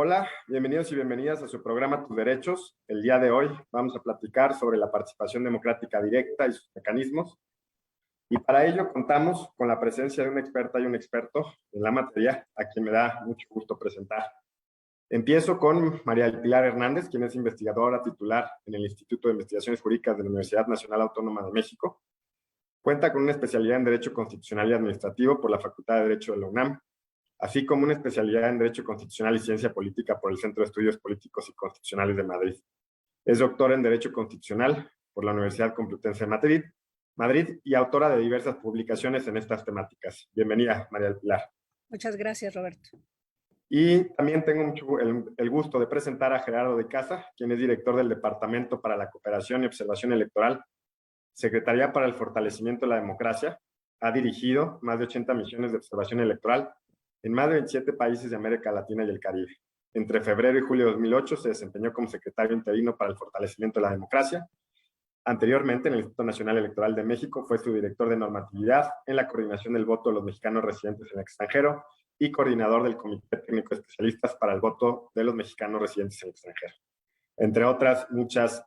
Hola, bienvenidos y bienvenidas a su programa Tus Derechos. El día de hoy vamos a platicar sobre la participación democrática directa y sus mecanismos. Y para ello contamos con la presencia de una experta y un experto en la materia, a quien me da mucho gusto presentar. Empiezo con María del Pilar Hernández, quien es investigadora titular en el Instituto de Investigaciones Jurídicas de la Universidad Nacional Autónoma de México. Cuenta con una especialidad en Derecho Constitucional y Administrativo por la Facultad de Derecho de la UNAM, así como una especialidad en Derecho Constitucional y Ciencia Política por el Centro de Estudios Políticos y Constitucionales de Madrid. Es doctora en Derecho Constitucional por la Universidad Complutense de Madrid y autora de diversas publicaciones en estas temáticas. Bienvenida, María del Pilar. Muchas gracias, Roberto. Y también tengo mucho el gusto de presentar a Gerardo de Casa, quien es director del Departamento para la Cooperación y Observación Electoral, Secretaría para el Fortalecimiento de la Democracia. Ha dirigido más de 80 misiones de observación electoral en más de 27 países de América Latina y el Caribe. Entre febrero y julio de 2008 se desempeñó como secretario interino para el fortalecimiento de la democracia. Anteriormente, en el Instituto Nacional Electoral de México, fue su director de normatividad en la coordinación del voto de los mexicanos residentes en el extranjero y coordinador del Comité Técnico de Especialistas para el voto de los mexicanos residentes en el extranjero, entre otras muchas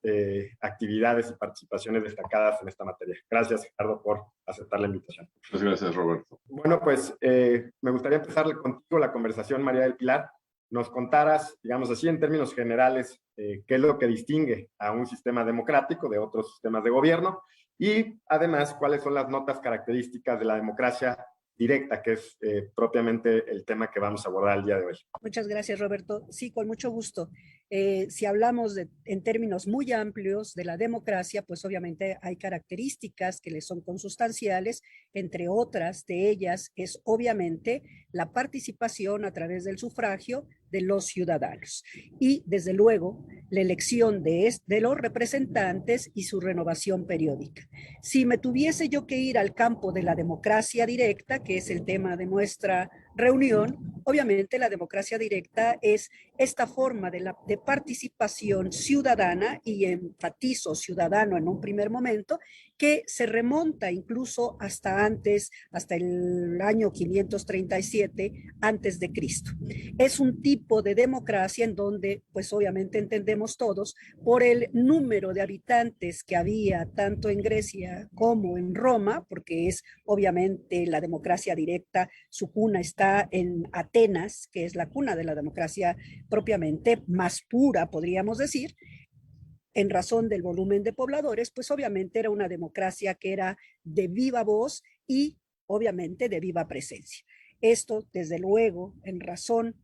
actividades y participaciones destacadas en esta materia. Gracias, Gerardo, por aceptar la invitación. Muchas gracias, Roberto. Bueno, pues me gustaría empezar contigo la conversación, María del Pilar. Nos contaras, digamos así, en términos generales, qué es lo que distingue a un sistema democrático de otros sistemas de gobierno y, además, cuáles son las notas características de la democracia directa, que es propiamente el tema que vamos a abordar el día de hoy. Muchas gracias, Roberto. Sí, con mucho gusto. Si hablamos en términos muy amplios de la democracia, pues obviamente hay características que le son consustanciales. Entre otras de ellas es obviamente la participación a través del sufragio de los ciudadanos y, desde luego, la elección de los representantes y su renovación periódica. Si me tuviese yo que ir al campo de la democracia directa, que es el tema de nuestra reunión, obviamente la democracia directa es esta forma de participación ciudadana, y enfatizo ciudadano en un primer momento, que se remonta incluso hasta el año 537 antes de Cristo. Es un tipo de democracia en donde, pues obviamente entendemos todos, por el número de habitantes que había tanto en Grecia como en Roma, porque es obviamente la democracia directa, su cuna está en Atenas, que es la cuna de la democracia propiamente más pura, podríamos decir. En razón del volumen de pobladores, pues obviamente era una democracia que era de viva voz y obviamente de viva presencia. Esto, desde luego, en razón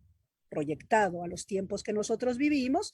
proyectado a los tiempos que nosotros vivimos,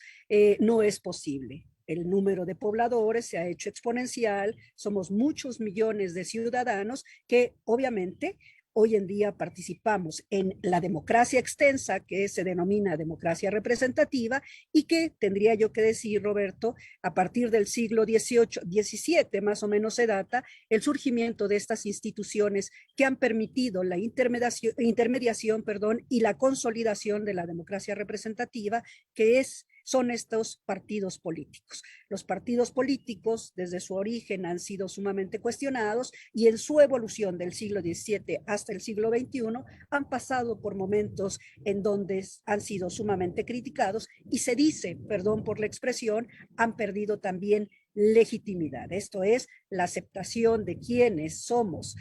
no es posible. El número de pobladores se ha hecho exponencial, somos muchos millones de ciudadanos que obviamente hoy en día participamos en la democracia extensa, que se denomina democracia representativa, y que, tendría yo que decir, Roberto, a partir del siglo XVII, más o menos se data el surgimiento de estas instituciones que han permitido la intermediación y la consolidación de la democracia representativa, que son estos partidos políticos. Los partidos políticos, desde su origen, han sido sumamente cuestionados y en su evolución del siglo XVII hasta el siglo XXI han pasado por momentos en donde han sido sumamente criticados y se dice, perdón por la expresión, han perdido también legitimidad. Esto es la aceptación de quienes somos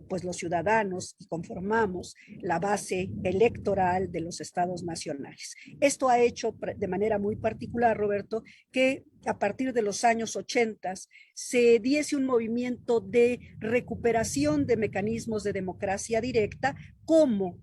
pues los ciudadanos y conformamos la base electoral de los estados nacionales. Esto ha hecho de manera muy particular, Roberto, que a partir de los años 80 se diese un movimiento de recuperación de mecanismos de democracia directa como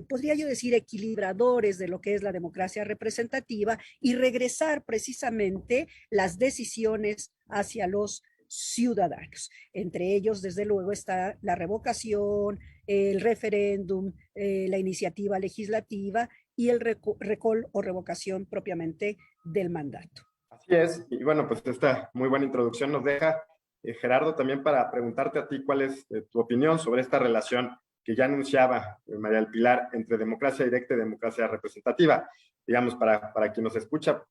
podría yo decir, equilibradores de lo que es la democracia representativa y regresar precisamente las decisiones hacia los ciudadanos. Entre ellos, desde luego, está la revocación, el referéndum, la iniciativa legislativa y el recall o revocación propiamente del mandato. Así es, y bueno, pues esta muy buena introducción nos deja, Gerardo, también para preguntarte a ti cuál es tu opinión sobre esta relación que ya anunciaba María del Pilar entre democracia directa y democracia representativa. Digamos, para quien nos escucha,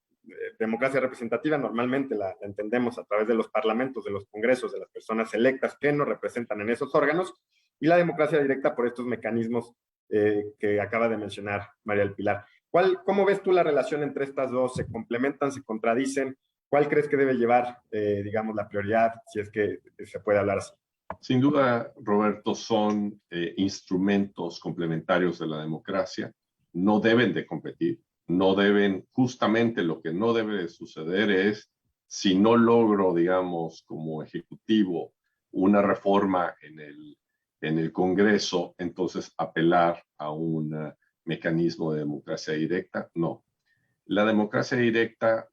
democracia representativa normalmente la entendemos a través de los parlamentos, de los congresos, de las personas electas que nos representan en esos órganos, y la democracia directa por estos mecanismos que acaba de mencionar María del Pilar. ¿Cómo ves tú la relación entre estas dos? ¿Se complementan, se contradicen? ¿Cuál crees que debe llevar, digamos, la prioridad, si es que se puede hablar así? Sin duda, Roberto, son instrumentos complementarios de la democracia. No deben de competir, no deben, justamente lo que no debe de suceder es, si no logro, digamos, como ejecutivo, una reforma en el Congreso, entonces apelar a un mecanismo de democracia directa. No. La democracia directa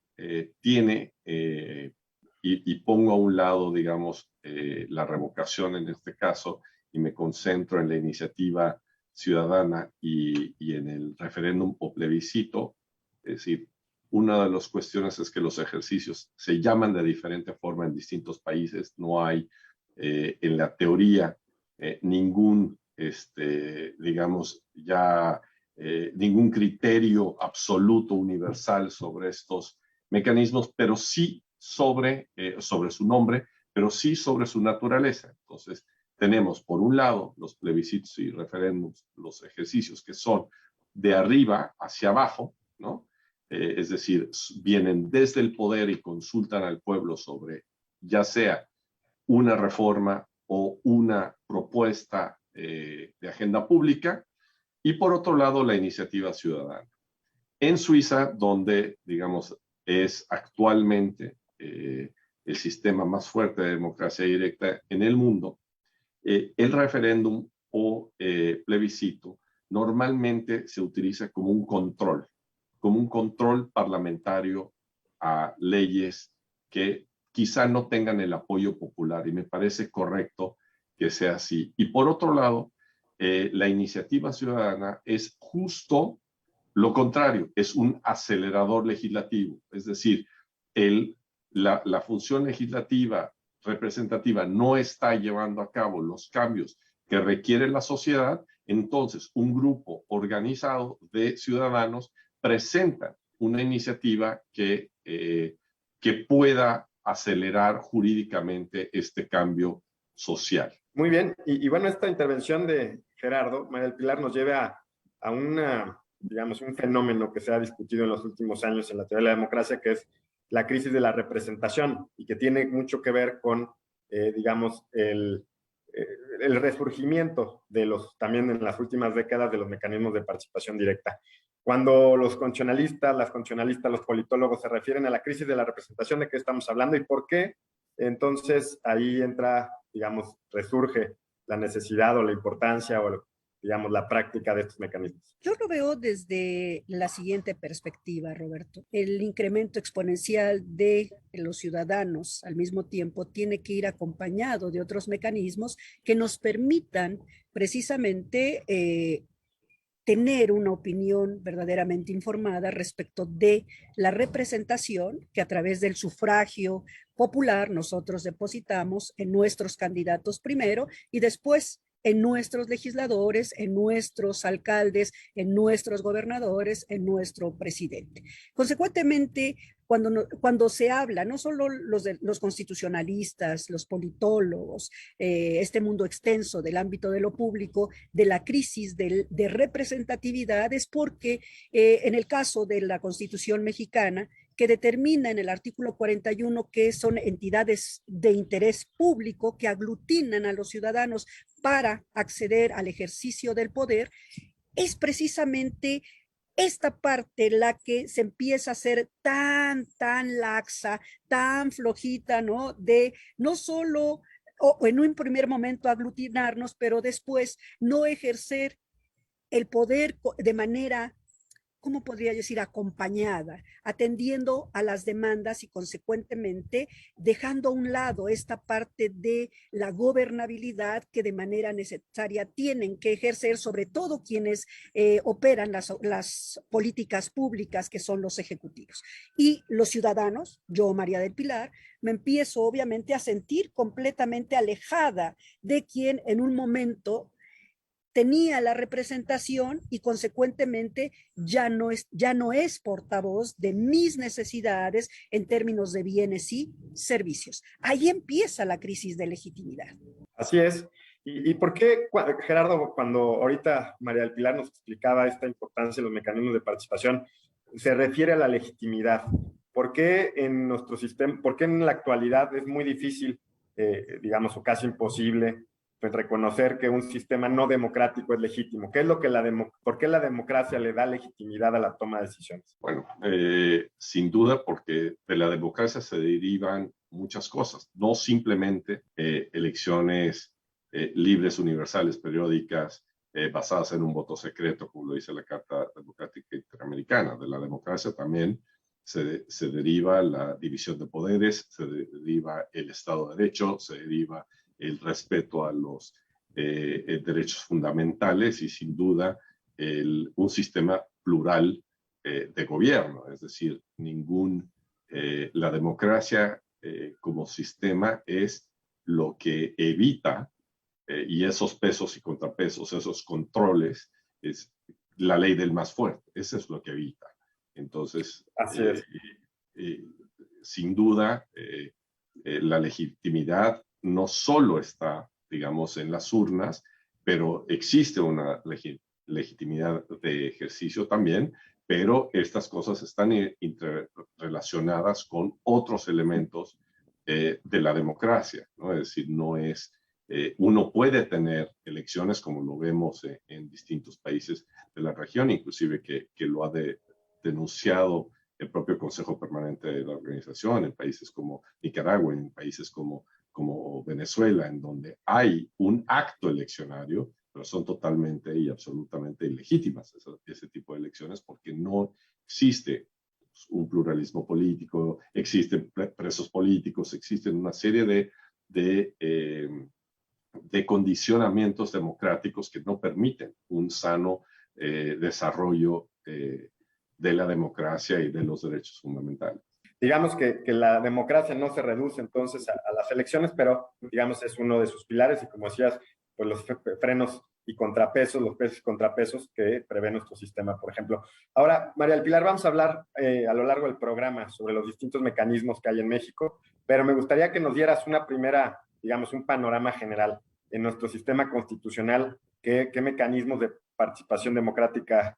tiene y pongo a un lado, digamos, la revocación en este caso, y me concentro en la iniciativa ciudadana y en el referéndum o plebiscito. Es decir, una de las cuestiones es que los ejercicios se llaman de diferente forma en distintos países. No hay en la teoría ningún, digamos, ya ningún criterio absoluto universal sobre estos mecanismos, pero sí sobre su nombre, pero sí sobre su naturaleza. Entonces, tenemos por un lado los plebiscitos y referéndums, los ejercicios que son de arriba hacia abajo, ¿no? Es decir, vienen desde el poder y consultan al pueblo sobre ya sea una reforma o una propuesta de agenda pública, y por otro lado la iniciativa ciudadana. En Suiza, donde, digamos, es actualmente el sistema más fuerte de democracia directa en el mundo, el referéndum o plebiscito normalmente se utiliza como un control parlamentario a leyes que quizá no tengan el apoyo popular, y me parece correcto que sea así. Y por otro lado, la iniciativa ciudadana es justo lo contrario, es un acelerador legislativo, es decir, la función legislativa representativa no está llevando a cabo los cambios que requiere la sociedad, entonces un grupo organizado de ciudadanos presenta una iniciativa que pueda acelerar jurídicamente este cambio social. Muy bien, y bueno, esta intervención de Gerardo, María del Pilar, nos lleva a una, digamos, un fenómeno que se ha discutido en los últimos años en la teoría de la democracia, que es la crisis de la representación, y que tiene mucho que ver con, digamos, el resurgimiento de también en las últimas décadas, de los mecanismos de participación directa. Cuando los constitucionalistas, los politólogos se refieren a la crisis de la representación, ¿de qué estamos hablando y por qué? Entonces ahí entra, digamos, resurge la necesidad o la importancia o, digamos, la práctica de estos mecanismos. Yo lo veo desde la siguiente perspectiva, Roberto. El incremento exponencial de los ciudadanos al mismo tiempo tiene que ir acompañado de otros mecanismos que nos permitan precisamente tener una opinión verdaderamente informada respecto de la representación que a través del sufragio popular nosotros depositamos en nuestros candidatos primero y después en nuestros legisladores, en nuestros alcaldes, en nuestros gobernadores, en nuestro presidente. Consecuentemente, cuando se habla, no solo los constitucionalistas, los politólogos, este mundo extenso del ámbito de lo público, de la crisis de representatividad, es porque en el caso de la Constitución mexicana, que determina en el artículo 41 que son entidades de interés público que aglutinan a los ciudadanos para acceder al ejercicio del poder, es precisamente esta parte la que se empieza a hacer tan laxa, tan flojita, ¿no? De no solo o en un primer momento aglutinarnos, pero después no ejercer el poder de manera, ¿cómo podría decir?, acompañada, atendiendo a las demandas y consecuentemente dejando a un lado esta parte de la gobernabilidad que de manera necesaria tienen que ejercer sobre todo quienes operan las políticas públicas, que son los ejecutivos. Y los ciudadanos, yo, María del Pilar, me empiezo obviamente a sentir completamente alejada de quien en un momento tenía la representación y consecuentemente ya no es portavoz de mis necesidades en términos de bienes y servicios. Ahí empieza la crisis de legitimidad. Así es. ¿Y por qué, Gerardo, cuando ahorita María del Pilar nos explicaba esta importancia de los mecanismos de participación, se refiere a la legitimidad? ¿Por qué en nuestro sistema, por qué en la actualidad es muy difícil, digamos, o casi imposible, pues reconocer que un sistema no democrático es legítimo? ¿Qué es lo que por qué la democracia le da legitimidad a la toma de decisiones? Bueno, sin duda porque de la democracia se derivan muchas cosas, no simplemente elecciones libres, universales, periódicas, basadas en un voto secreto, como lo dice la Carta Democrática Interamericana. De la democracia también se deriva la división de poderes, se deriva el Estado de Derecho, se deriva el respeto a los derechos fundamentales y sin duda un sistema plural de gobierno, es decir, la democracia como sistema es lo que evita y esos pesos y contrapesos, esos controles, es la ley del más fuerte, eso es lo que evita. Entonces, Así es. sin duda, la legitimidad no solo está, digamos, en las urnas, pero existe una legitimidad de ejercicio también, pero estas cosas están interrelacionadas con otros elementos de la democracia, ¿no? Es decir, no es, uno puede tener elecciones como lo vemos en distintos países de la región, inclusive que lo ha denunciado el propio Consejo Permanente de la organización, en países como Nicaragua, en países como Venezuela, en donde hay un acto eleccionario, pero son totalmente y absolutamente ilegítimas ese tipo de elecciones porque no existe un pluralismo político, existen presos políticos, existen una serie de condicionamientos democráticos que no permiten un sano desarrollo de la democracia y de los derechos fundamentales. Digamos que la democracia no se reduce entonces a las elecciones, pero digamos es uno de sus pilares y como decías, pues los frenos y contrapesos, los pesos y contrapesos que prevé nuestro sistema, por ejemplo. Ahora, María del Pilar, vamos a hablar a lo largo del programa sobre los distintos mecanismos que hay en México, pero me gustaría que nos dieras una primera, digamos, un panorama general en nuestro sistema constitucional, qué mecanismos de participación democrática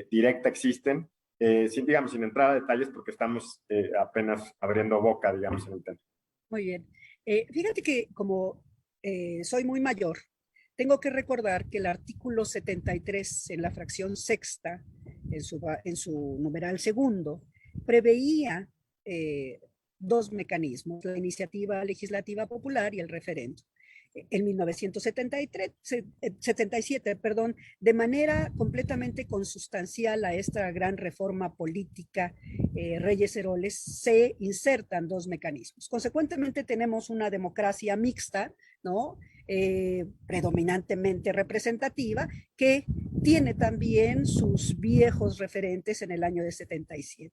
directa existen, digamos, sin entrar a detalles porque estamos apenas abriendo boca, digamos, en el tema. Muy bien. Fíjate que como soy muy mayor, tengo que recordar que el artículo 73 en la fracción sexta, en su numeral segundo, preveía dos mecanismos, la iniciativa legislativa popular y el referendo. En 1977, perdón, de manera completamente consustancial a esta gran reforma política Reyes Heroles, se insertan dos mecanismos. Consecuentemente tenemos una democracia mixta, ¿no? Predominantemente representativa, que tiene también sus viejos referentes en el año de 77.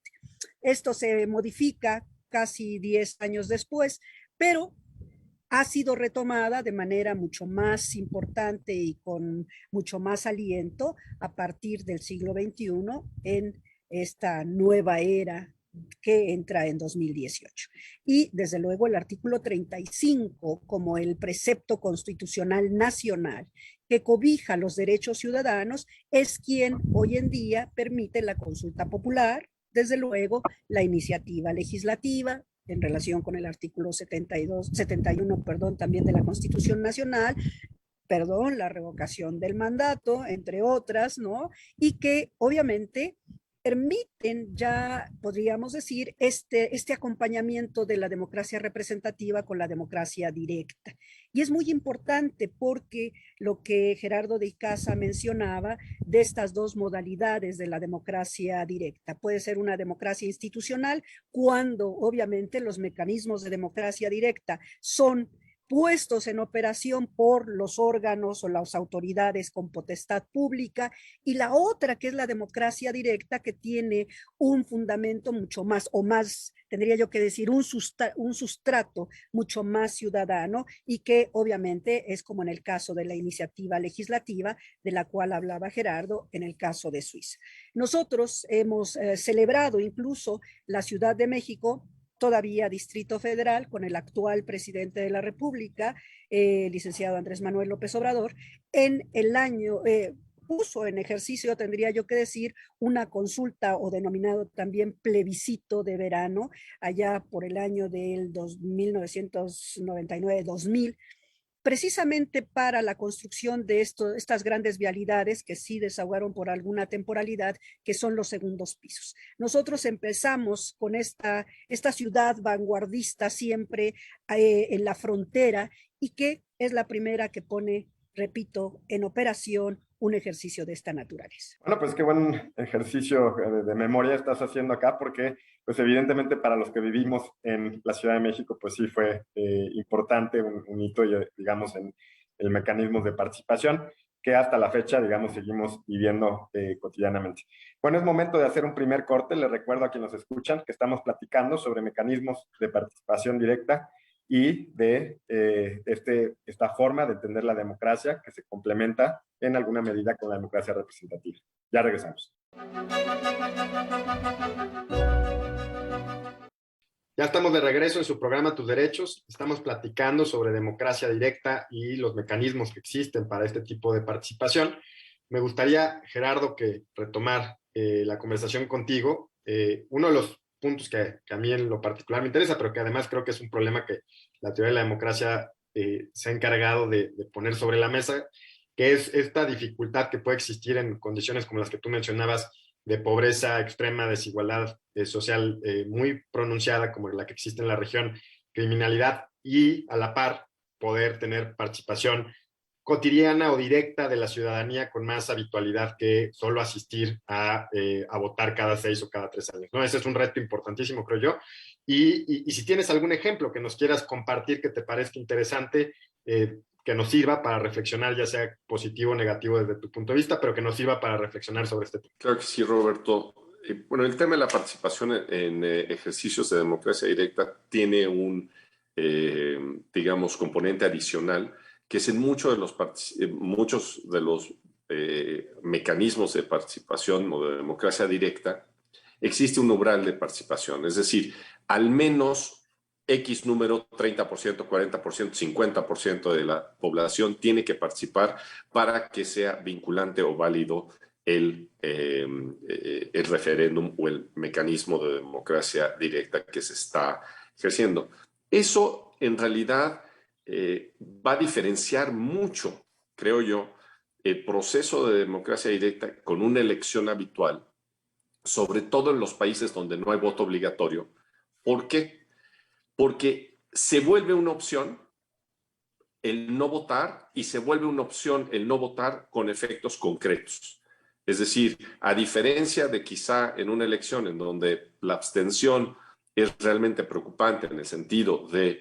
Esto se modifica casi 10 años después, pero ha sido retomada de manera mucho más importante y con mucho más aliento a partir del siglo XXI en esta nueva era que entra en 2018. Y desde luego el artículo 35 como el precepto constitucional nacional que cobija los derechos ciudadanos es quien hoy en día permite la consulta popular, desde luego la iniciativa legislativa, en relación con el artículo 71, perdón, también de la Constitución Nacional, perdón, la revocación del mandato, entre otras, ¿no? Y que obviamente permiten ya, podríamos decir, este acompañamiento de la democracia representativa con la democracia directa. Y es muy importante porque lo que Gerardo de Icaza mencionaba de estas dos modalidades de la democracia directa, puede ser una democracia institucional cuando obviamente los mecanismos de democracia directa son puestos en operación por los órganos o las autoridades con potestad pública, y la otra que es la democracia directa que tiene un fundamento mucho más, o más, tendría yo que decir, un sustrato mucho más ciudadano y que obviamente es como en el caso de la iniciativa legislativa de la cual hablaba Gerardo en el caso de Suiza. Nosotros hemos celebrado incluso la Ciudad de México todavía Distrito Federal con el actual presidente de la República, licenciado Andrés Manuel López Obrador, en el año, puso en ejercicio, tendría yo que decir, una consulta o denominado también plebiscito de verano, allá por el año del 1999-2000, precisamente para la construcción de estas grandes vialidades que sí desaguaron por alguna temporalidad, que son los segundos pisos. Nosotros empezamos con esta ciudad vanguardista siempre en la frontera y que es la primera que pone, repito, en operación un ejercicio de esta naturaleza. Bueno, pues qué buen ejercicio de memoria estás haciendo acá, porque pues evidentemente para los que vivimos en la Ciudad de México, pues sí fue importante, un hito, digamos, en el mecanismo de participación que hasta la fecha, digamos, seguimos viviendo cotidianamente. Bueno, es momento de hacer un primer corte. Les recuerdo a quienes nos escuchan que estamos platicando sobre mecanismos de participación directa y de esta forma de entender la democracia que se complementa en alguna medida con la democracia representativa. Ya regresamos. Ya estamos de regreso en su programa Tus Derechos. Estamos platicando sobre democracia directa y los mecanismos que existen para este tipo de participación. Me gustaría, Gerardo, que retomar la conversación contigo. Uno de los puntos que a mí en lo particular me interesa, pero que además creo que es un problema que la teoría de la democracia se ha encargado de poner sobre la mesa, que es esta dificultad que puede existir en condiciones como las que tú mencionabas, de pobreza extrema, desigualdad social muy pronunciada como la que existe en la región, criminalidad y a la par poder tener participación cotidiana o directa de la ciudadanía con más habitualidad que solo asistir a votar cada 6 o cada 3 años, ¿no? Ese es un reto importantísimo, creo yo. Y si tienes algún ejemplo que nos quieras compartir que te parezca interesante, que nos sirva para reflexionar, ya sea positivo o negativo desde tu punto de vista, pero que nos sirva para reflexionar sobre este tema. Claro que sí, Roberto. Bueno, el tema de la participación en ejercicios de democracia directa tiene un, digamos, componente adicional, que es en muchos de los mecanismos de participación o de democracia directa, existe un umbral de participación. Es decir, al menos X número, 30%, 40%, 50% de la población tiene que participar para que sea vinculante o válido el referéndum o el mecanismo de democracia directa que se está ejerciendo. Eso en realidad va a diferenciar mucho, creo yo, el proceso de democracia directa con una elección habitual, sobre todo en los países donde no hay voto obligatorio. ¿Por qué? Porque se vuelve una opción el no votar y se vuelve una opción el no votar con efectos concretos. Es decir, a diferencia de quizá en una elección en donde la abstención es realmente preocupante en el sentido de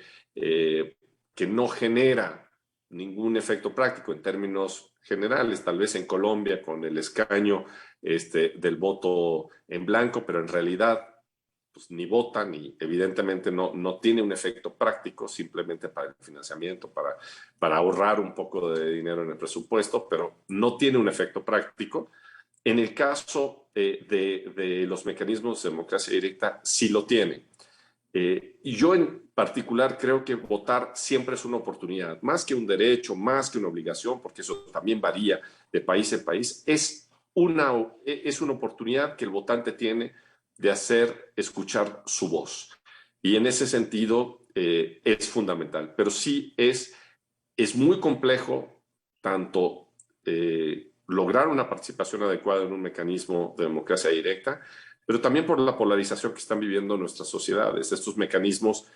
que no genera ningún efecto práctico en términos generales, tal vez en Colombia con el escaño del voto en blanco, pero en realidad pues, ni votan y evidentemente no tiene un efecto práctico simplemente para el financiamiento, para ahorrar un poco de dinero en el presupuesto, pero no tiene un efecto práctico. En el caso de los mecanismos de democracia directa, sí lo tiene. Y yo en particular creo que votar siempre es una oportunidad, más que un derecho, más que una obligación, porque eso también varía de país en país, es una oportunidad que el votante tiene de hacer escuchar su voz. Y en ese sentido es fundamental, pero sí es muy complejo tanto lograr una participación adecuada en un mecanismo de democracia directa, pero también por la polarización que están viviendo nuestras sociedades. Estos mecanismos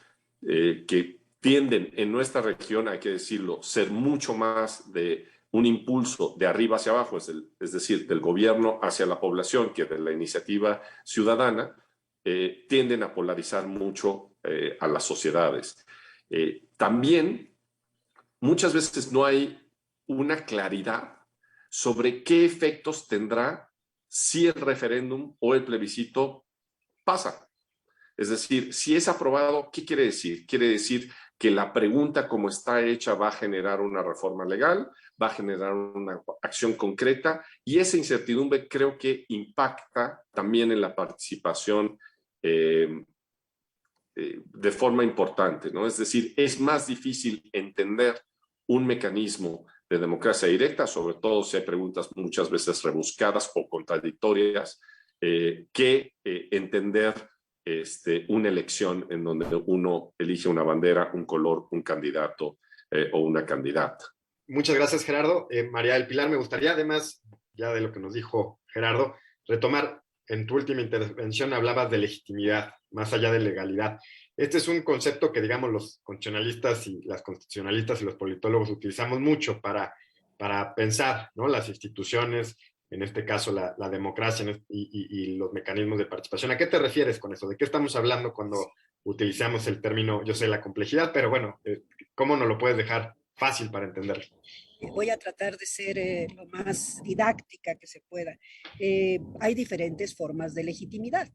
que tienden en nuestra región, hay que decirlo, ser mucho más de un impulso de arriba hacia abajo, es decir, del gobierno hacia la población que de la iniciativa ciudadana, tienden a polarizar mucho a las sociedades. También muchas veces no hay una claridad sobre qué efectos tendrá si el referéndum o el plebiscito pasa. Es decir, si es aprobado, ¿qué quiere decir? Quiere decir que la pregunta como está hecha va a generar una reforma legal, va a generar una acción concreta y esa incertidumbre creo que impacta también en la participación de forma importante, ¿no? Es decir, es más difícil entender un mecanismo de democracia directa, sobre todo si hay preguntas muchas veces rebuscadas o contradictorias, que entender una elección en donde uno elige una bandera, un color, un candidato o una candidata. Muchas gracias, Gerardo. María del Pilar, me gustaría además, ya de lo que nos dijo Gerardo, retomar, en tu última intervención hablabas de legitimidad, más allá de legalidad. Este es un concepto que, digamos, los constitucionalistas y las constitucionalistas y los politólogos utilizamos mucho para pensar, ¿no?, las instituciones, en este caso la democracia y los mecanismos de participación. ¿A qué te refieres con eso? ¿De qué estamos hablando cuando utilizamos el término, yo sé la complejidad, pero bueno, ¿cómo nos lo puedes dejar fácil para entenderlo? Voy a tratar de ser lo más didáctica que se pueda. Hay diferentes formas de legitimidad.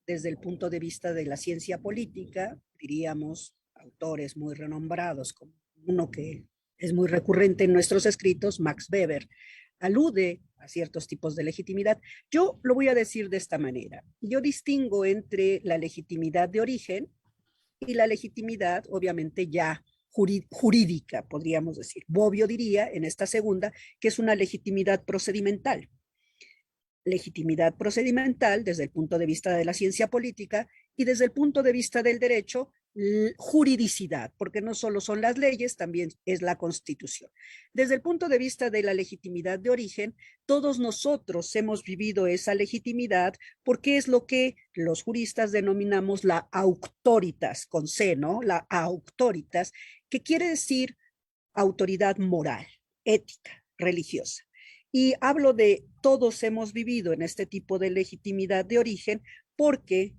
Desde el punto de vista de la ciencia política, diríamos, autores muy renombrados, como uno que es muy recurrente en nuestros escritos, Max Weber, alude a ciertos tipos de legitimidad. Yo lo voy a decir de esta manera. Yo distingo entre la legitimidad de origen y la legitimidad, obviamente, ya jurídica, podríamos decir. Bobbio diría en esta segunda que es una legitimidad procedimental. Legitimidad procedimental desde el punto de vista de la ciencia política y desde el punto de vista del derecho, juridicidad, porque no solo son las leyes, también es la Constitución. Desde el punto de vista de la legitimidad de origen, todos nosotros hemos vivido esa legitimidad porque es lo que los juristas denominamos la auctoritas, con C, ¿no? La auctoritas, que quiere decir autoridad moral, ética, religiosa. Y hablo de todos hemos vivido en este tipo de legitimidad de origen porque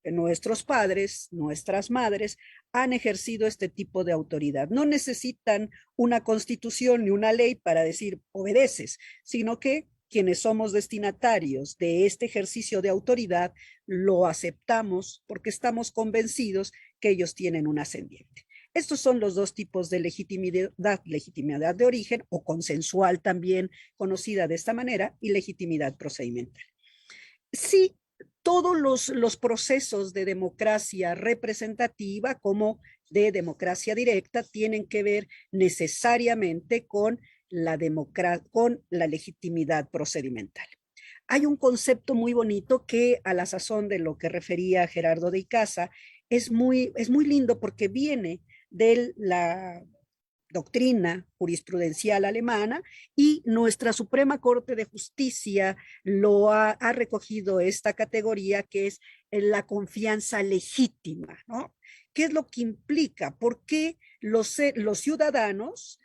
nuestros padres, nuestras madres han ejercido este tipo de autoridad. No necesitan una constitución ni una ley para decir obedeces, sino que quienes somos destinatarios de este ejercicio de autoridad lo aceptamos porque estamos convencidos que ellos tienen un ascendiente. Estos son los dos tipos de legitimidad de origen o consensual también conocida de esta manera y legitimidad procedimental. Sí, todos los procesos de democracia representativa como de democracia directa tienen que ver necesariamente con la legitimidad procedimental. Hay un concepto muy bonito que a la sazón de lo que refería Gerardo de Icaza es muy lindo porque viene de la doctrina jurisprudencial alemana y nuestra Suprema Corte de Justicia lo ha recogido esta categoría que es la confianza legítima, ¿no? ¿Qué es lo que implica? ¿Por qué los ciudadanos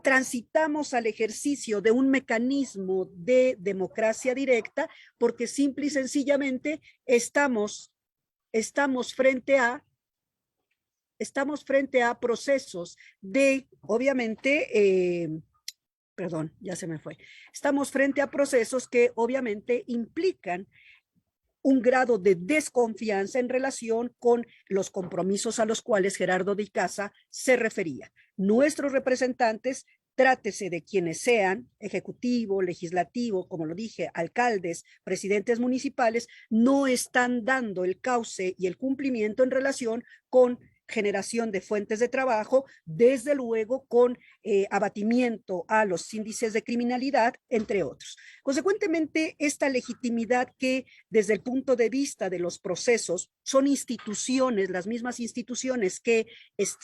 transitamos al ejercicio de un mecanismo de democracia directa? Porque simple y sencillamente estamos frente a procesos de, obviamente, perdón, ya se me fue. Estamos frente a procesos que obviamente implican un grado de desconfianza en relación con los compromisos a los cuales Gerardo de Icaza se refería. Nuestros representantes, trátese de quienes sean, ejecutivo, legislativo, como lo dije, alcaldes, presidentes municipales, no están dando el cauce y el cumplimiento en relación con generación de fuentes de trabajo, desde luego con abatimiento a los índices de criminalidad, entre otros. Consecuentemente, esta legitimidad que desde el punto de vista de los procesos son instituciones, las mismas instituciones que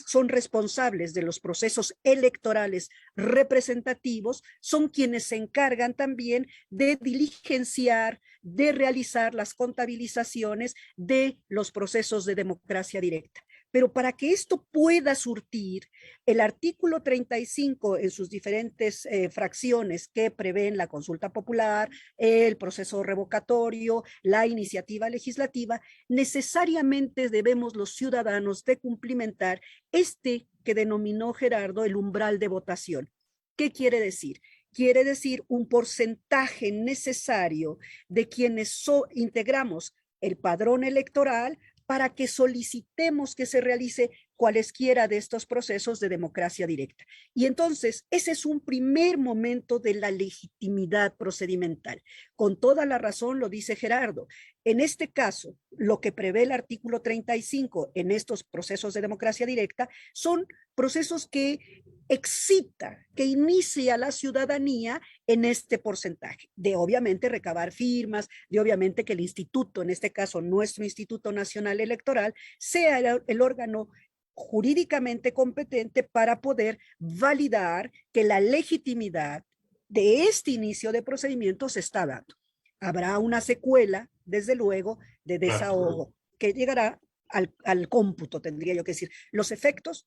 son responsables de los procesos electorales representativos, son quienes se encargan también de diligenciar, de realizar las contabilizaciones de los procesos de democracia directa. Pero para que esto pueda surtir, el artículo 35 en sus diferentes fracciones que prevén la consulta popular, el proceso revocatorio, la iniciativa legislativa, necesariamente debemos los ciudadanos de cumplimentar este que denominó Gerardo el umbral de votación. ¿Qué quiere decir? Quiere decir un porcentaje necesario de quienes integramos el padrón electoral para que solicitemos que se realice cualesquiera de estos procesos de democracia directa. Y entonces, ese es un primer momento de la legitimidad procedimental. Con toda la razón lo dice Gerardo. En este caso, lo que prevé el artículo 35 en estos procesos de democracia directa son procesos que excita, que inicia a la ciudadanía en este porcentaje, de obviamente recabar firmas, de obviamente que el instituto, en este caso nuestro Instituto Nacional Electoral, sea el órgano jurídicamente competente para poder validar que la legitimidad de este inicio de procedimiento se está dando. Habrá una secuela, desde luego, de desahogo, que llegará al cómputo, tendría yo que decir. Los efectos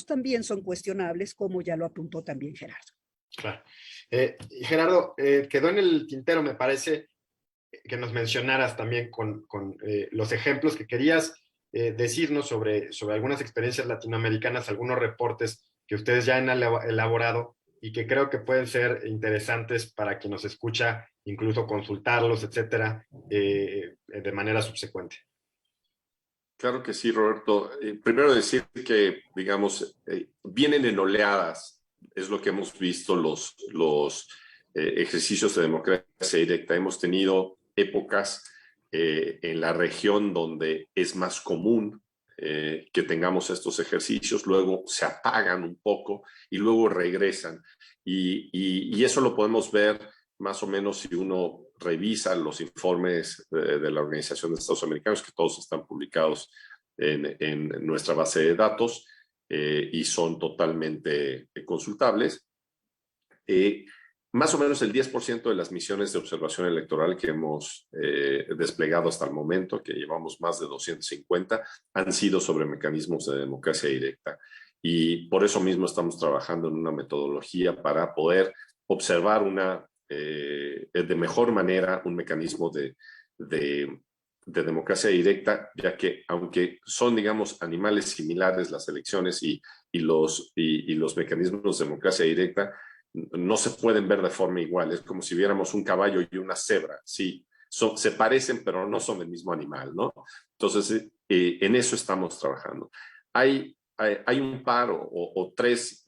también son cuestionables, como ya lo apuntó también Gerardo. Claro. Gerardo, quedó en el tintero, me parece, que nos mencionaras también con los ejemplos que querías decirnos sobre algunas experiencias latinoamericanas, algunos reportes que ustedes ya han elaborado y que creo que pueden ser interesantes para quien nos escucha, incluso consultarlos, etcétera, de manera subsecuente. Claro que sí, Roberto. Primero decir que, digamos, vienen en oleadas, es lo que hemos visto los ejercicios de democracia directa. Hemos tenido épocas en la región donde es más común que tengamos estos ejercicios, luego se apagan un poco y luego regresan. Y eso lo podemos ver más o menos si uno revisa los informes de la Organización de Estados Americanos, que todos están publicados en nuestra base de datos y son totalmente consultables. Más o menos el 10% de las misiones de observación electoral que hemos desplegado hasta el momento, que llevamos más de 250, han sido sobre mecanismos de democracia directa. Y por eso mismo estamos trabajando en una metodología para poder observar de mejor manera un mecanismo de democracia directa, ya que aunque son, digamos, animales similares las elecciones y los mecanismos de democracia directa, no se pueden ver de forma igual. Es como si viéramos un caballo y una cebra. Sí, se parecen, pero no son el mismo animal, ¿no? Entonces, en eso estamos trabajando. Hay un par o tres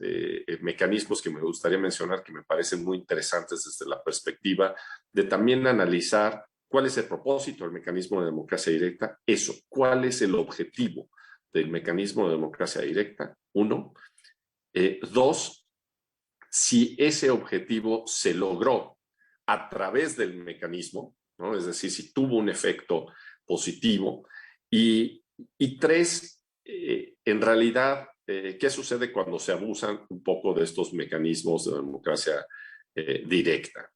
mecanismos que me gustaría mencionar que me parecen muy interesantes desde la perspectiva de también analizar cuál es el propósito del mecanismo de democracia directa. Eso, cuál es el objetivo del mecanismo de democracia directa, uno. Dos, si ese objetivo se logró a través del mecanismo, ¿no? Es decir, si tuvo un efecto positivo. Y tres, en realidad, ¿qué sucede cuando se abusan un poco de estos mecanismos de democracia directa?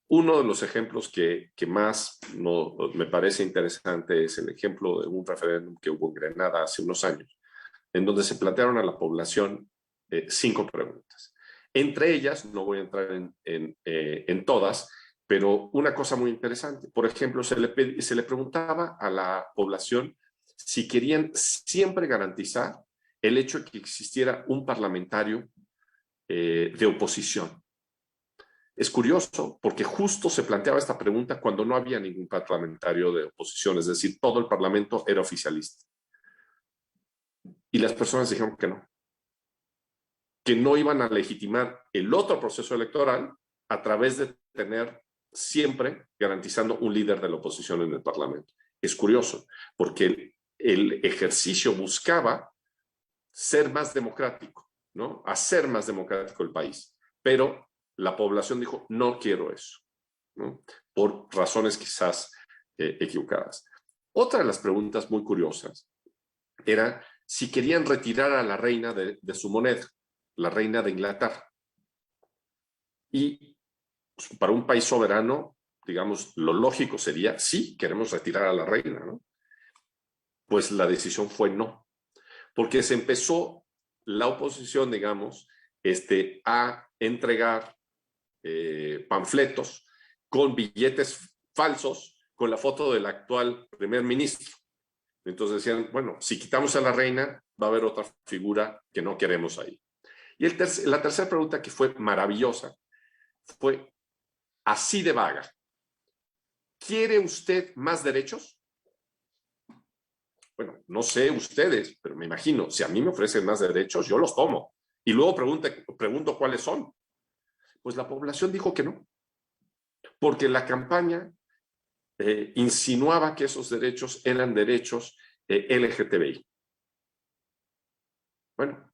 Uno de los ejemplos que más me parece interesante es el ejemplo de un referéndum que hubo en Granada hace unos años, en donde se plantearon a la población 5 preguntas. Entre ellas, no voy a entrar en todas, pero una cosa muy interesante. Por ejemplo, se le preguntaba a la población si querían siempre garantizar el hecho de que existiera un parlamentario de oposición. Es curioso porque justo se planteaba esta pregunta cuando no había ningún parlamentario de oposición, es decir, todo el parlamento era oficialista. Y las personas dijeron que no iban a legitimar el otro proceso electoral a través de tener siempre garantizando un líder de la oposición en el Parlamento. Es curioso, porque el ejercicio buscaba ser más democrático, ¿no? Hacer más democrático el país, pero la población dijo, no quiero eso, ¿no? Por razones quizás equivocadas. Otra de las preguntas muy curiosas era si querían retirar a la reina de su moneda, la reina de Inglaterra. Y pues, para un país soberano, digamos, lo lógico sería, sí, queremos retirar a la reina, ¿no? Pues la decisión fue no, porque se empezó la oposición, digamos, a entregar panfletos con billetes falsos con la foto del actual primer ministro. Entonces decían, bueno, si quitamos a la reina, va a haber otra figura que no queremos ahí. Y la tercera pregunta, que fue maravillosa, fue así de vaga. ¿Quiere usted más derechos? Bueno, no sé ustedes, pero me imagino, si a mí me ofrecen más derechos, yo los tomo. Y luego pregunto cuáles son. Pues la población dijo que no, porque la campaña insinuaba que esos derechos eran derechos LGTBI. Bueno,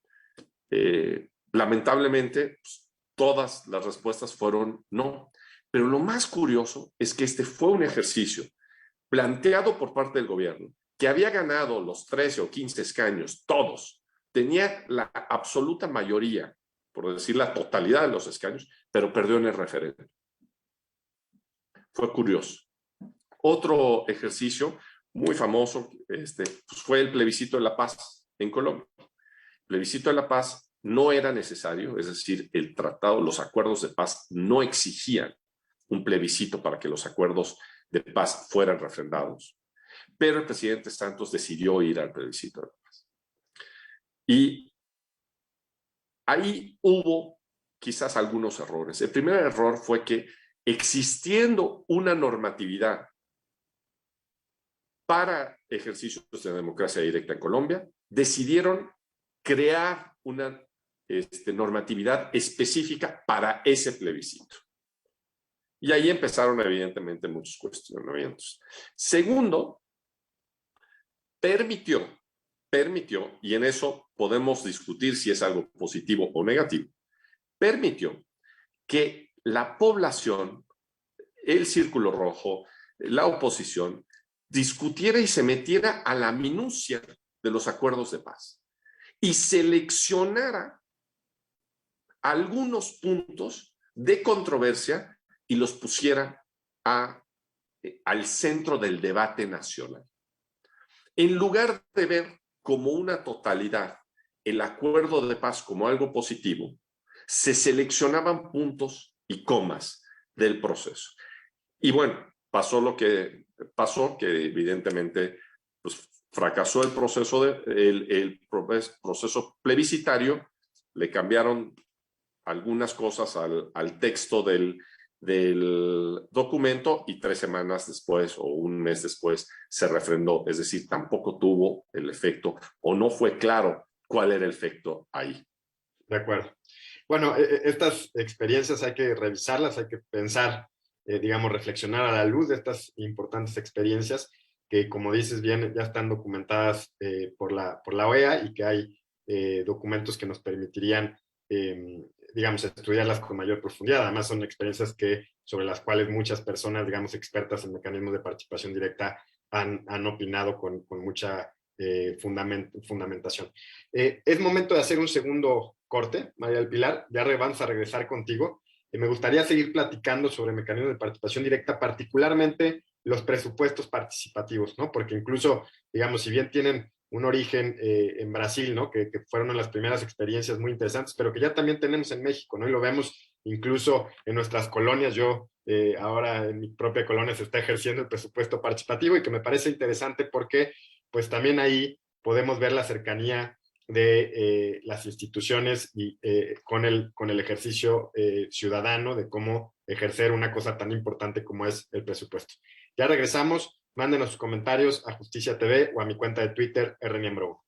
lamentablemente, pues, todas las respuestas fueron no. Pero lo más curioso es que este fue un ejercicio planteado por parte del gobierno, que había ganado los 13 o 15 escaños, todos, tenía la absoluta mayoría, por decir la totalidad de los escaños, pero perdió en el referéndum. Fue curioso. Otro ejercicio muy famoso pues fue el plebiscito de la paz en Colombia. El plebiscito de la paz no era necesario, es decir, el tratado, los acuerdos de paz no exigían un plebiscito para que los acuerdos de paz fueran refrendados. Pero el presidente Santos decidió ir al plebiscito de la paz. Y ahí hubo quizás algunos errores. El primer error fue que, existiendo una normatividad para ejercicios de democracia directa en Colombia, decidieron crear una normatividad específica para ese plebiscito. Y ahí empezaron evidentemente muchos cuestionamientos. Segundo, permitió, y en eso podemos discutir si es algo positivo o negativo, permitió que la población, el Círculo Rojo, la oposición, discutiera y se metiera a la minucia de los acuerdos de paz y seleccionara algunos puntos de controversia y los pusiera al centro del debate nacional. En lugar de ver como una totalidad el acuerdo de paz como algo positivo, se seleccionaban puntos y comas del proceso. Y bueno, pasó lo que pasó, que evidentemente pues, fracasó el proceso plebiscitario, le cambiaron algunas cosas al texto del documento y 3 semanas después o un mes después se refrendó. Es decir, tampoco tuvo el efecto o no fue claro cuál era el efecto ahí. De acuerdo. Bueno, estas experiencias hay que revisarlas, hay que pensar, digamos, reflexionar a la luz de estas importantes experiencias que, como dices bien, ya están documentadas por la OEA y que hay documentos que nos permitirían, digamos, estudiarlas con mayor profundidad. Además, son experiencias sobre las cuales muchas personas, digamos, expertas en mecanismos de participación directa han opinado con mucha fundamentación. Es momento de hacer un segundo corte, María del Pilar, ya vamos a regresar contigo. Me gustaría seguir platicando sobre mecanismos de participación directa, particularmente los presupuestos participativos, ¿no? Porque incluso, digamos, si bien tienen un origen en Brasil, ¿no? Que fueron una de las primeras experiencias muy interesantes, pero que ya también tenemos en México, ¿no? Y lo vemos incluso en nuestras colonias. Yo ahora en mi propia colonia se está ejerciendo el presupuesto participativo y que me parece interesante porque pues también ahí podemos ver la cercanía de las instituciones y con el ejercicio ciudadano de cómo ejercer una cosa tan importante como es el presupuesto. Ya regresamos, mándenos sus comentarios a Justicia TV o a mi cuenta de Twitter, rniembro.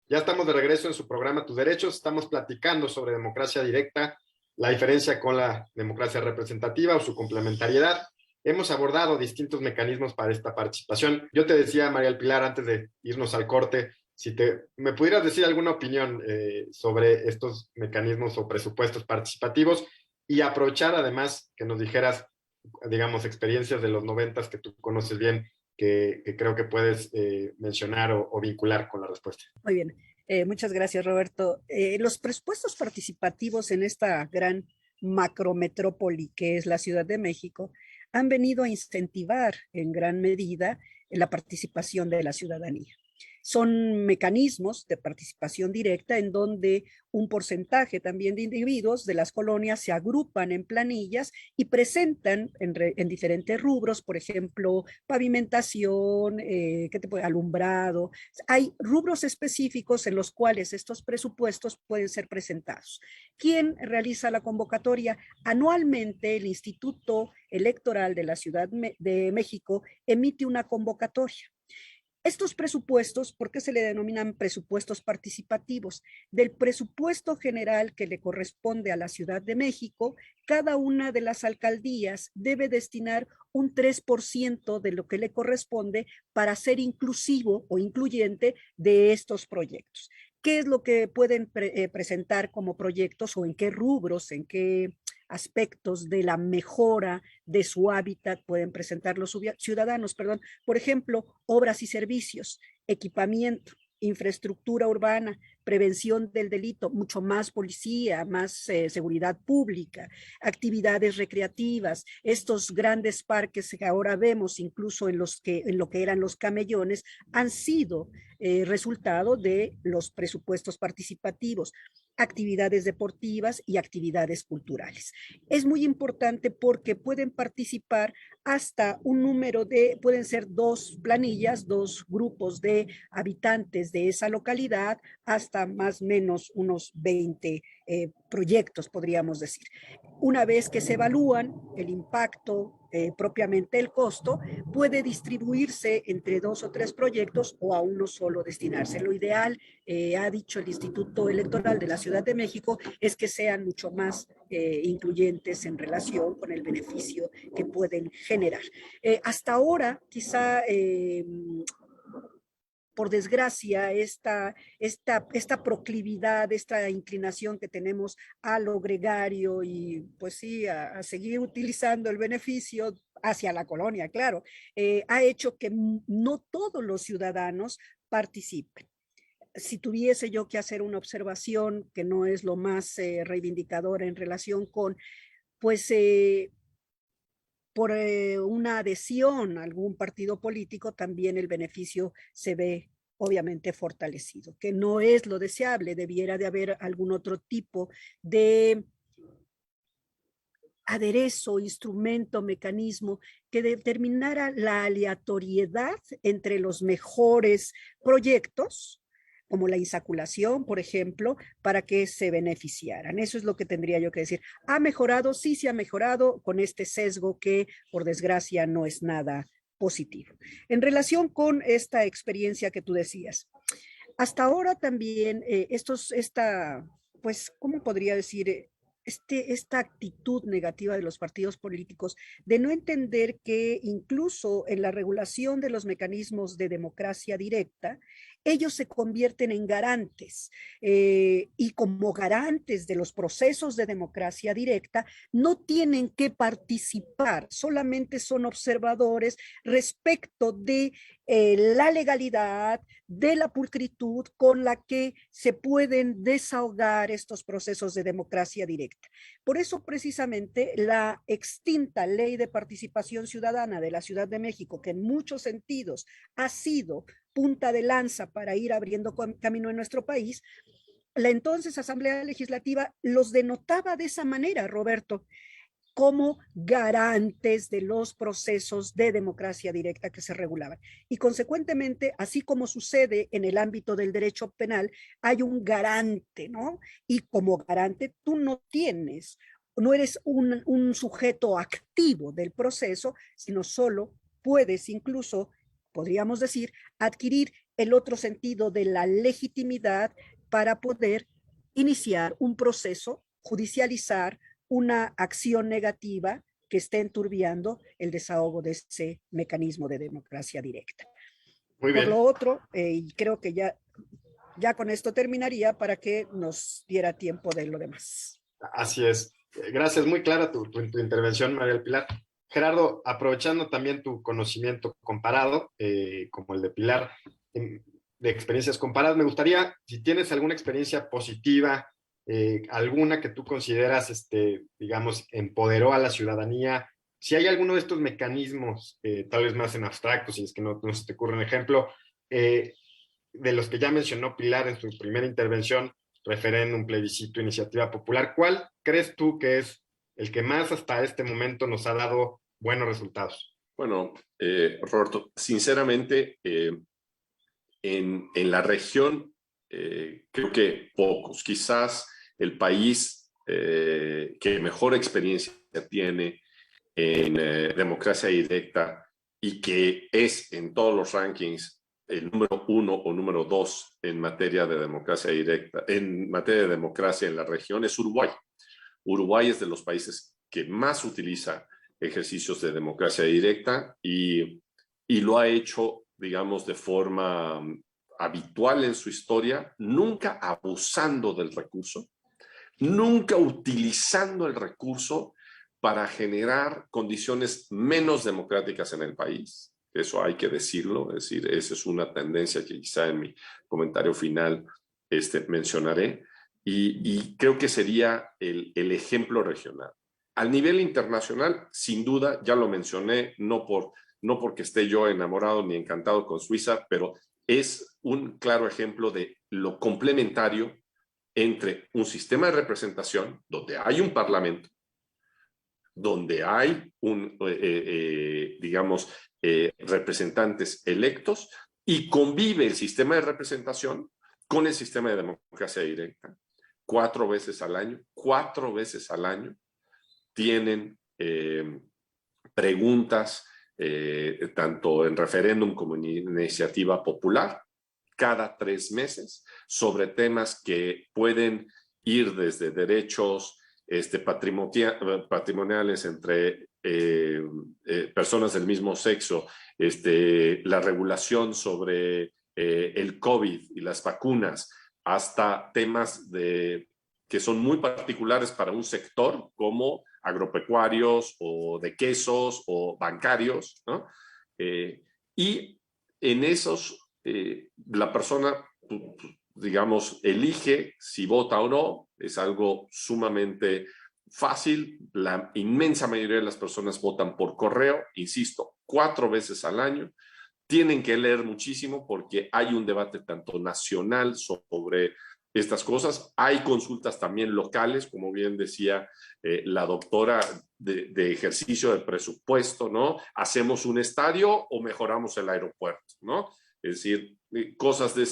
Ya estamos de regreso en su programa Tus Derechos. Estamos platicando sobre democracia directa, la diferencia con la democracia representativa o su complementariedad. Hemos abordado distintos mecanismos para esta participación. Yo te decía, María del Pilar, antes de irnos al corte, si me pudieras decir alguna opinión sobre estos mecanismos o presupuestos participativos y aprovechar además que nos dijeras, digamos, experiencias de los 90 que tú conoces bien, que creo que puedes mencionar o vincular con la respuesta. Muy bien. Muchas gracias, Roberto. Los presupuestos participativos en esta gran macrometrópoli que es la Ciudad de México han venido a incentivar en gran medida la participación de la ciudadanía. Son mecanismos de participación directa en donde un porcentaje también de individuos de las colonias se agrupan en planillas y presentan en diferentes rubros, por ejemplo, pavimentación, alumbrado. Hay rubros específicos en los cuales estos presupuestos pueden ser presentados. ¿Quién realiza la convocatoria? Anualmente el Instituto Electoral de la Ciudad de México emite una convocatoria. Estos presupuestos, ¿por qué se le denominan presupuestos participativos? Del presupuesto general que le corresponde a la Ciudad de México, cada una de las alcaldías debe destinar un 3% de lo que le corresponde para ser inclusivo o incluyente de estos proyectos. ¿Qué es lo que pueden presentar como proyectos o en qué rubros, en qué aspectos de la mejora de su hábitat pueden presentar los ciudadanos? Por ejemplo, obras y servicios, equipamiento, infraestructura urbana, prevención del delito, mucho más policía, más seguridad pública, actividades recreativas, estos grandes parques que ahora vemos, incluso en lo que eran los camellones, han sido resultado de los presupuestos participativos, actividades deportivas y actividades culturales. Es muy importante porque pueden participar hasta un número pueden ser 2 planillas, 2 grupos de habitantes de esa localidad, hasta más o menos unos 20 proyectos, podríamos decir. Una vez que se evalúan el impacto, propiamente el costo, puede distribuirse entre 2 o 3 proyectos o a uno solo destinarse. Lo ideal, ha dicho el Instituto Electoral de la Ciudad de México, es que sean mucho más incluyentes en relación con el beneficio que pueden generar. Hasta ahora, quizá por desgracia, esta proclividad, esta inclinación que tenemos a lo gregario y pues sí, a seguir utilizando el beneficio hacia la colonia, claro, ha hecho que no todos los ciudadanos participen. Si tuviese yo que hacer una observación que no es lo más reivindicadora en relación con, pues, por una adhesión a algún partido político, también el beneficio se ve obviamente fortalecido, que no es lo deseable. Debiera de haber algún otro tipo de aderezo, instrumento, mecanismo que determinara la aleatoriedad entre los mejores proyectos, como la insaculación, por ejemplo, para que se beneficiaran. Eso es lo que tendría yo que decir. ¿Ha mejorado? Sí, sí ha mejorado con este sesgo que, por desgracia, no es nada positivo. En relación con esta experiencia que tú decías, hasta ahora también pues, ¿cómo podría decir? Esta actitud negativa de los partidos políticos de no entender que incluso en la regulación de los mecanismos de democracia directa, ellos se convierten en garantes, y como garantes de los procesos de democracia directa no tienen que participar, solamente son observadores respecto de la legalidad, de la pulcritud con la que se pueden desahogar estos procesos de democracia directa. Por eso precisamente la extinta Ley de Participación Ciudadana de la Ciudad de México, que en muchos sentidos ha sido punta de lanza para ir abriendo camino en nuestro país, la entonces Asamblea Legislativa los denotaba de esa manera, Roberto, como garantes de los procesos de democracia directa que se regulaban. Y consecuentemente, así como sucede en el ámbito del derecho penal, hay un garante, ¿no? Y como garante tú no eres un sujeto activo del proceso, sino solo puedes incluso, podríamos decir, adquirir el otro sentido de la legitimidad para poder iniciar un proceso, judicializar una acción negativa que esté enturbiando el desahogo de ese mecanismo de democracia directa. Muy bien. Por lo otro, y creo que ya con esto terminaría para que nos diera tiempo de lo demás. Así es. Gracias, muy clara tu intervención, María del Pilar. Gerardo, aprovechando también tu conocimiento comparado, como el de Pilar, de experiencias comparadas, me gustaría, si tienes alguna experiencia positiva, alguna que tú consideras, digamos, empoderó a la ciudadanía, si hay alguno de estos mecanismos, tal vez más en abstracto, si es que no se te ocurre un ejemplo, de los que ya mencionó Pilar en su primera intervención, referéndum, plebiscito, iniciativa popular, ¿cuál crees tú que es el que más hasta este momento nos ha dado buenos resultados? Bueno, Roberto, sinceramente, en la región, creo que pocos. Quizás el país que mejor experiencia tiene en democracia directa y que es en todos los rankings el número 1 o número 2 en materia de democracia directa, en materia de democracia en la región, es Uruguay. Uruguay es de los países que más utiliza ejercicios de democracia directa y lo ha hecho, digamos, de forma habitual en su historia, nunca abusando del recurso, nunca utilizando el recurso para generar condiciones menos democráticas en el país. Eso hay que decirlo, es decir, esa es una tendencia que quizá en mi comentario final mencionaré, y creo que sería el ejemplo regional. Al nivel internacional, sin duda, ya lo mencioné, no porque esté yo enamorado ni encantado con Suiza, pero es un claro ejemplo de lo complementario entre un sistema de representación donde hay un parlamento, donde hay digamos, representantes electos y convive el sistema de representación con el sistema de democracia directa. 4 veces al año tienen preguntas, tanto en referéndum como en iniciativa popular, cada 3 meses, sobre temas que pueden ir desde derechos patrimoniales entre personas del mismo sexo, la regulación sobre el COVID y las vacunas, hasta temas que son muy particulares para un sector como agropecuarios o de quesos o bancarios, ¿no? Y en esos la persona, digamos, elige si vota o no. Es algo sumamente fácil. La inmensa mayoría de las personas votan por correo, insisto, 4 veces al año. Tienen que leer muchísimo porque hay un debate tanto nacional sobre estas cosas. Hay consultas también locales, como bien decía la doctora, de ejercicio de presupuesto, ¿no? ¿Hacemos un estadio o mejoramos el aeropuerto, ¿no? Es decir, cosas de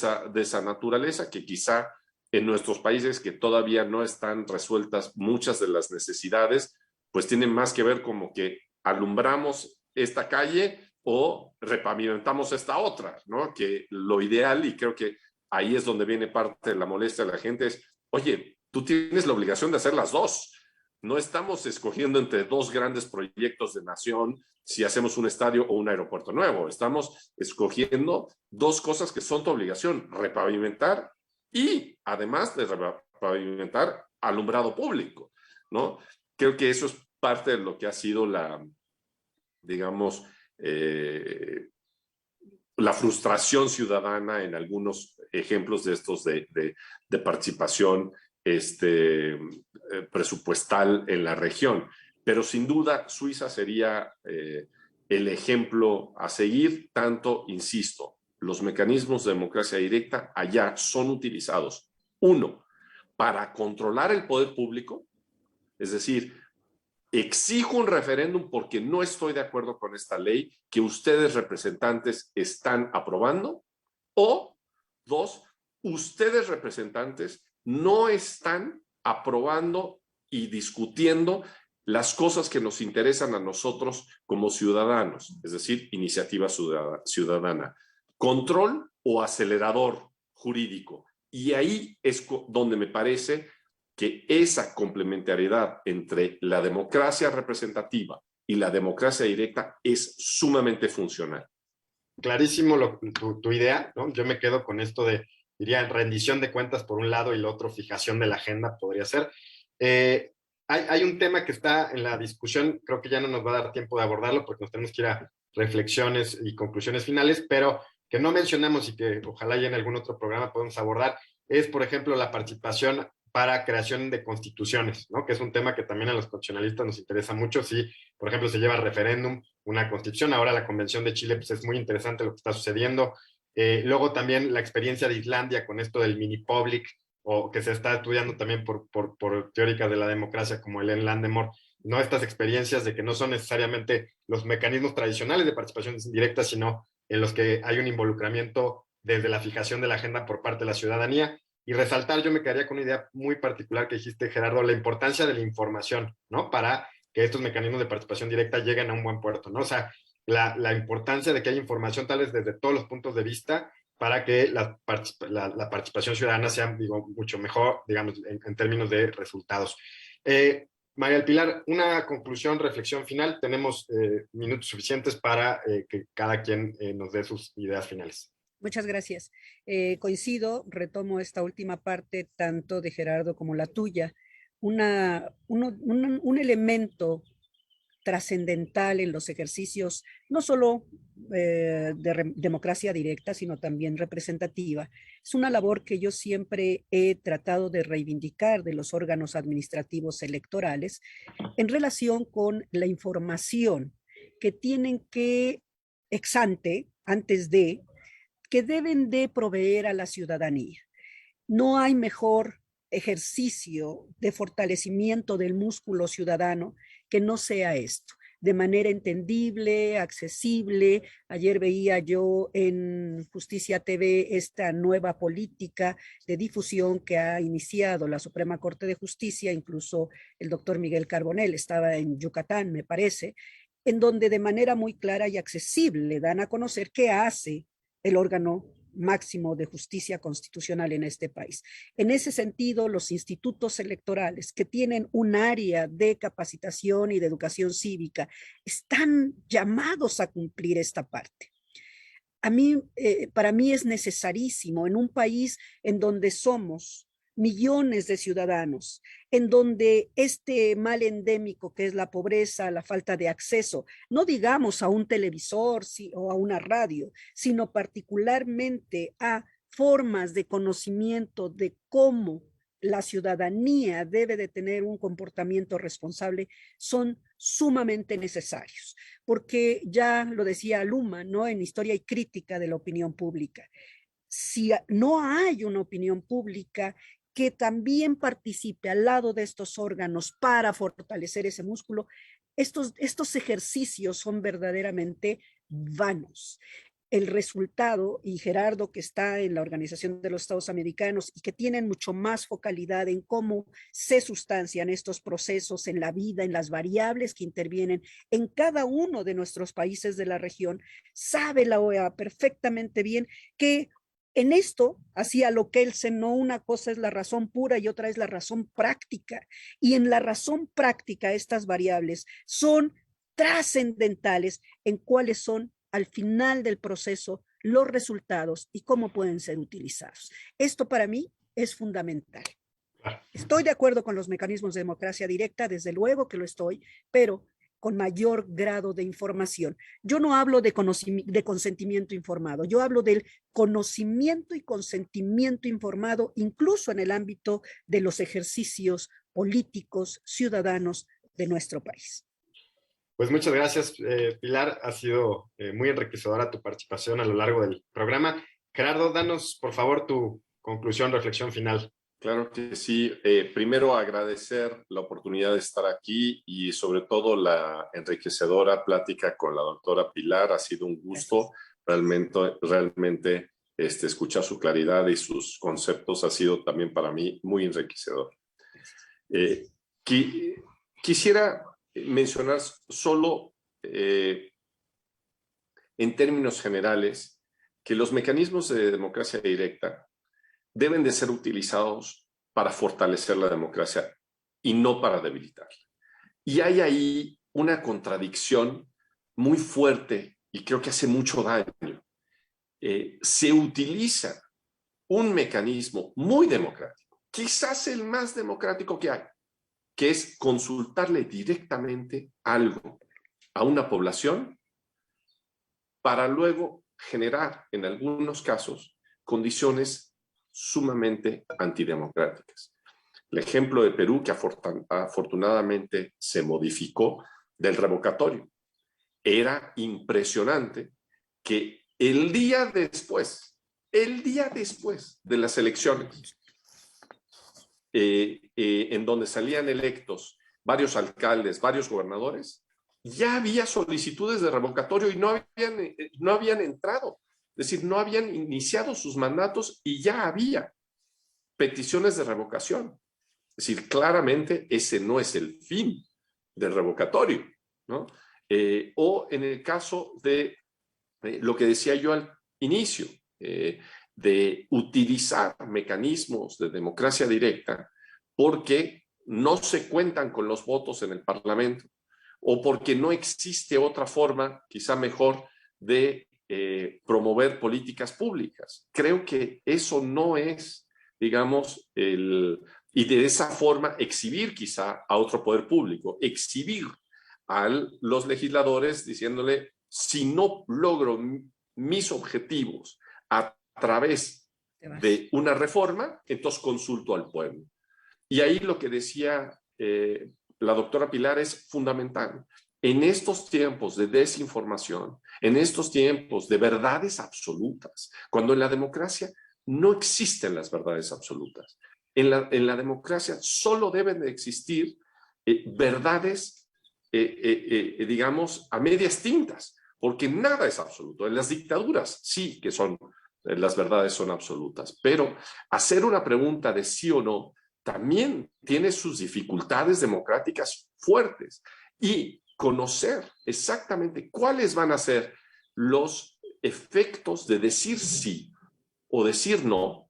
esa naturaleza que quizá en nuestros países que todavía no están resueltas muchas de las necesidades, pues tienen más que ver como que alumbramos esta calle o repavimentamos esta otra, ¿no? Que lo ideal, y creo que ahí es donde viene parte de la molestia de la gente, es, oye, tú tienes la obligación de hacer las dos. No estamos escogiendo entre 2 grandes proyectos de nación si hacemos un estadio o un aeropuerto nuevo. Estamos escogiendo 2 cosas que son tu obligación: repavimentar y, además de repavimentar, alumbrado público, ¿no? Creo que eso es parte de lo que ha sido digamos, la frustración ciudadana en algunos ejemplos de estos de participación presupuestal en la región. Pero sin duda Suiza sería el ejemplo a seguir, tanto, insisto, los mecanismos de democracia directa allá son utilizados, 1, para controlar el poder público, es decir, exijo un referéndum porque no estoy de acuerdo con esta ley que ustedes representantes están aprobando, o 2, ustedes representantes no están aprobando y discutiendo las cosas que nos interesan a nosotros como ciudadanos, es decir, iniciativa ciudadana, control o acelerador jurídico. Y ahí es donde me parece que esa complementariedad entre la democracia representativa y la democracia directa es sumamente funcional. Clarísimo tu idea, ¿no? Yo me quedo con esto de, diría, rendición de cuentas por un lado y lo otro, fijación de la agenda podría ser. Hay un tema que está en la discusión, creo que ya no nos va a dar tiempo de abordarlo porque nos tenemos que ir a reflexiones y conclusiones finales, pero que no mencionamos y que ojalá ya en algún otro programa podamos abordar, es, por ejemplo, la participación para creación de constituciones, ¿no? Que es un tema que también a los constitucionalistas nos interesa mucho. Si, por ejemplo, se lleva al referéndum una constitución, ahora la Convención de Chile, pues es muy interesante lo que está sucediendo. Luego también la experiencia de Islandia con esto del mini public, o que se está estudiando también por teóricas de la democracia como Ellen Landemore, ¿no? Estas experiencias de que no son necesariamente los mecanismos tradicionales de participación indirecta, sino en los que hay un involucramiento desde la fijación de la agenda por parte de la ciudadanía. Y resaltar, yo me quedaría con una idea muy particular que dijiste, Gerardo, la importancia de la información, ¿no? Para que estos mecanismos de participación directa lleguen a un buen puerto, ¿no? O sea, la importancia de que haya información tal vez desde todos los puntos de vista para que la participación ciudadana sea, digo, mucho mejor, digamos, en términos de resultados. María del Pilar, una conclusión, reflexión final. Tenemos minutos suficientes para que cada quien nos dé sus ideas finales. Muchas gracias. Coincido, retomo esta última parte, tanto de Gerardo como la tuya. Un elemento trascendental en los ejercicios, no solo de democracia directa, sino también representativa. Es una labor que yo siempre he tratado de reivindicar de los órganos administrativos electorales en relación con la información que tienen que, ex ante, antes de, que deben de proveer a la ciudadanía. No hay mejor ejercicio de fortalecimiento del músculo ciudadano que no sea esto, de manera entendible, accesible. Ayer veía yo en Justicia TV esta nueva política de difusión que ha iniciado la Suprema Corte de Justicia, incluso el doctor Miguel Carbonell estaba en Yucatán, me parece, en donde de manera muy clara y accesible dan a conocer qué hace el órgano máximo de justicia constitucional en este país. En ese sentido, los institutos electorales que tienen un área de capacitación y de educación cívica están llamados a cumplir esta parte. Para mí es necesarísimo en un país en donde somos millones de ciudadanos, en donde este mal endémico que es la pobreza, la falta de acceso, no digamos a un televisor o a una radio, sino particularmente a formas de conocimiento de cómo la ciudadanía debe de tener un comportamiento responsable, son sumamente necesarios, porque ya lo decía Luma, ¿no? En Historia y Crítica de la Opinión Pública. Si no hay una opinión pública que también participe al lado de estos órganos para fortalecer ese músculo, estos ejercicios son verdaderamente vanos. El resultado, y Gerardo, que está en la Organización de los Estados Americanos y que tienen mucho más focalidad en cómo se sustancian estos procesos en la vida, en las variables que intervienen en cada uno de nuestros países de la región, sabe la OEA perfectamente bien que en esto, hacía lo Kelsen, no una cosa es la razón pura y otra es la razón práctica. Y en la razón práctica, estas variables son trascendentales en cuáles son al final del proceso los resultados y cómo pueden ser utilizados. Esto para mí es fundamental. Estoy de acuerdo con los mecanismos de democracia directa, desde luego que lo estoy, pero con mayor grado de información. Yo no hablo de consentimiento informado, yo hablo del conocimiento y consentimiento informado, incluso en el ámbito de los ejercicios políticos, ciudadanos de nuestro país. Pues muchas gracias, Pilar. Ha sido muy enriquecedora tu participación a lo largo del programa. Gerardo, danos, por favor, tu conclusión, reflexión final. Claro que sí. Primero agradecer la oportunidad de estar aquí y sobre todo la enriquecedora plática con la doctora Pilar. Ha sido un gusto. Realmente escuchar su claridad y sus conceptos ha sido también para mí muy enriquecedor. Quisiera mencionar solo en términos generales que los mecanismos de democracia directa deben de ser utilizados para fortalecer la democracia y no para debilitarla. Y hay ahí una contradicción muy fuerte y creo que hace mucho daño. Se utiliza un mecanismo muy democrático, quizás el más democrático que hay, que es consultarle directamente algo a una población para luego generar, en algunos casos, condiciones sumamente antidemocráticas. El ejemplo de Perú, que afortunadamente se modificó, del revocatorio. Era impresionante que el día después el día después de las elecciones, en donde salían electos varios alcaldes, varios gobernadores, ya había solicitudes de revocatorio y no habían entrado. Es decir, no habían iniciado sus mandatos y ya había peticiones de revocación. Es decir, claramente ese no es el fin del revocatorio, ¿no? O en el caso de lo que decía yo al inicio, de utilizar mecanismos de democracia directa porque no se cuentan con los votos en el Parlamento o porque no existe otra forma, quizá mejor, de promover políticas públicas. Creo que eso no es, digamos, y de esa forma exhibir quizá a otro poder público, exhibir a los legisladores diciéndole, si no logro mis objetivos a través de una reforma, entonces consulto al pueblo. Y ahí lo que decía la doctora Pilar es fundamental. En estos tiempos de desinformación, en estos tiempos de verdades absolutas, cuando en la democracia no existen las verdades absolutas, en la democracia solo deben de existir verdades, digamos, a medias tintas, porque nada es absoluto. En las dictaduras sí que las verdades son absolutas, pero hacer una pregunta de sí o no también tiene sus dificultades democráticas fuertes, y conocer exactamente cuáles van a ser los efectos de decir sí o decir no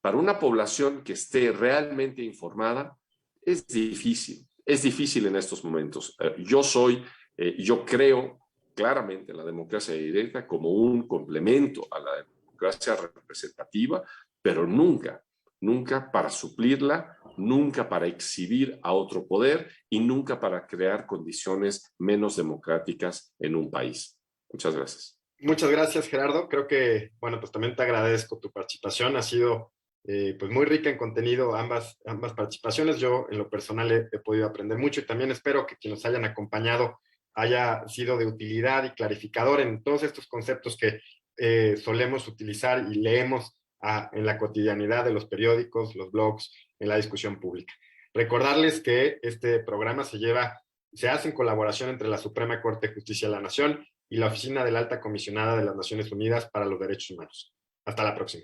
para una población que esté realmente informada es difícil en estos momentos. Yo creo claramente en la democracia directa como un complemento a la democracia representativa, pero nunca para suplirla, nunca para exhibir a otro poder y nunca para crear condiciones menos democráticas en un país. Muchas gracias. Muchas gracias, Gerardo. Creo que, bueno, pues también te agradezco tu participación. Ha sido pues muy rica en contenido ambas participaciones. Yo en lo personal he podido aprender mucho y también espero que quienes nos hayan acompañado haya sido de utilidad y clarificador en todos estos conceptos que solemos utilizar y leemos en la cotidianidad de los periódicos, los blogs, en la discusión pública. Recordarles que este programa se hace en colaboración entre la Suprema Corte de Justicia de la Nación y la Oficina de la Alta Comisionada de las Naciones Unidas para los Derechos Humanos. Hasta la próxima.